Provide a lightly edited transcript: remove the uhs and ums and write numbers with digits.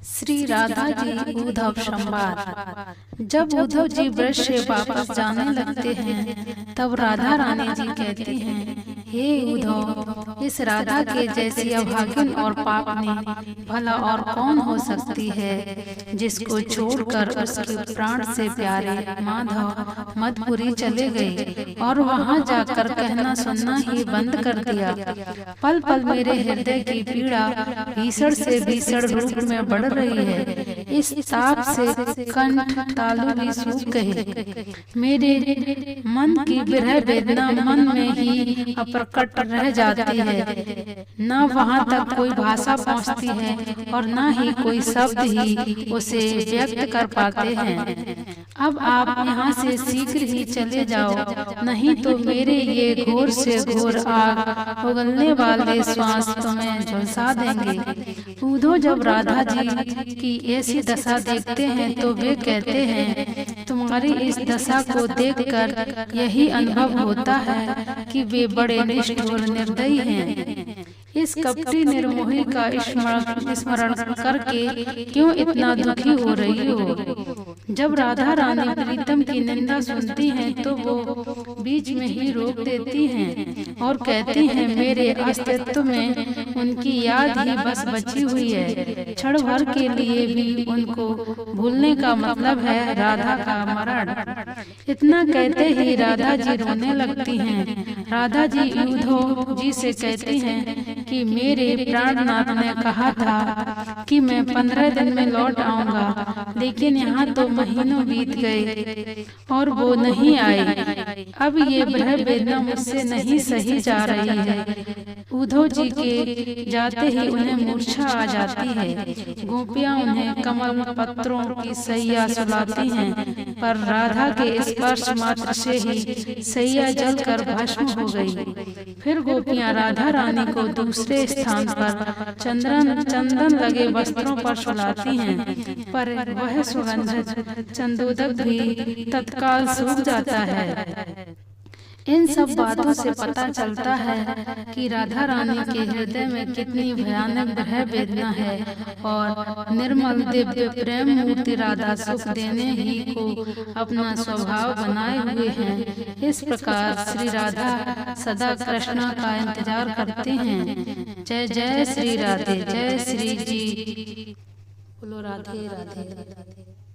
श्री राधा जी उद्धव संवाद। जब उद्धव जी ब्रज से वापस जाने लगते हैं तब राधा रानी जी कहती हैं, हे उद्धव, इस राधा के जैसी अभागिन और पापनी भला और कौन हो सकती है, जिसको छोड़कर उसके प्राण से प्यारे माधव मधुपुरी चले गए और वहां जाकर कहना सुनना ही बंद कर दिया। पल पल मेरे हृदय की पीड़ा भीषण से भीषण रूप में बढ़ रही है। इस ताप से कंठ तालु भी सूख गए। मेरे मन की विरह वेदना मन में ही अप्रकट रह जाती है। न वहां तक कोई भाषा पहुंचती है और न ही कोई शब्द ही उसे व्यक्त कर पाते हैं। अब आप यहाँ से शीघ्र ही चले जाओ, नहीं तो मेरे ये घोर से घोर आग उगलने वाले श्वास तुम्हें झुलसा देंगे। उद्धव जब राधा जी की ऐसी दशा देखते हैं तो वे कहते हैं, तुम्हारी इस दशा को देखकर यही अनुभव होता है कि वे बड़े निष्ठुर निर्दयी हैं। इस कपटी निर्मोही का स्मरण करके क्यों इतना दुखी हो रही हो? जब राधा रानी प्रीतम की निंदा सुनती हैं तो वो बीच में ही रोक देती हैं और कहती हैं, मेरे अस्तित्व में उनकी याद ही बस बची हुई है। क्षण भर के लिए भी उनको भूलने का मतलब है राधा का मरण। इतना कहते ही राधा जी रोने लगती हैं। राधा जी उद्धव जी से कहती हैं कि मेरे प्राणनाथ ने कहा था कि मैं 15 दिन में लौट आऊंगा, लेकिन यहाँ तो महीनों बीत गए और वो नहीं आए। अब ये विरह वेदना मुझसे नहीं सही जा रही है। उद्धव जी के जाते ही उन्हें मूर्छा आ जाती है। गोपियां उन्हें कमल पत्रों की सैया सुलाती हैं, पर राधा के स्पर्श मात्र से ही सैया जलकर भस्म हो गई। फिर गोपियां राधा रानी को दूसरे स्थान पर चंदन लगे वस्त्रों पर सुलाती हैं, पर वह सुगंध चंदोदक भी तत्काल सूख जाता है। इन सब बातों से पता चलता है कि राधा रानी के हृदय में कितनी भयानक विरह वेदना है और निर्मल दिव्य प्रेम मूर्ति राधा सुख देने ही को अपना स्वभाव बनाए हुए हैं। इस प्रकार श्री राधा सदा कृष्ण का इंतजार करते हैं। जय जय श्री राधे, जय श्री जी। बोलो राधे राधे।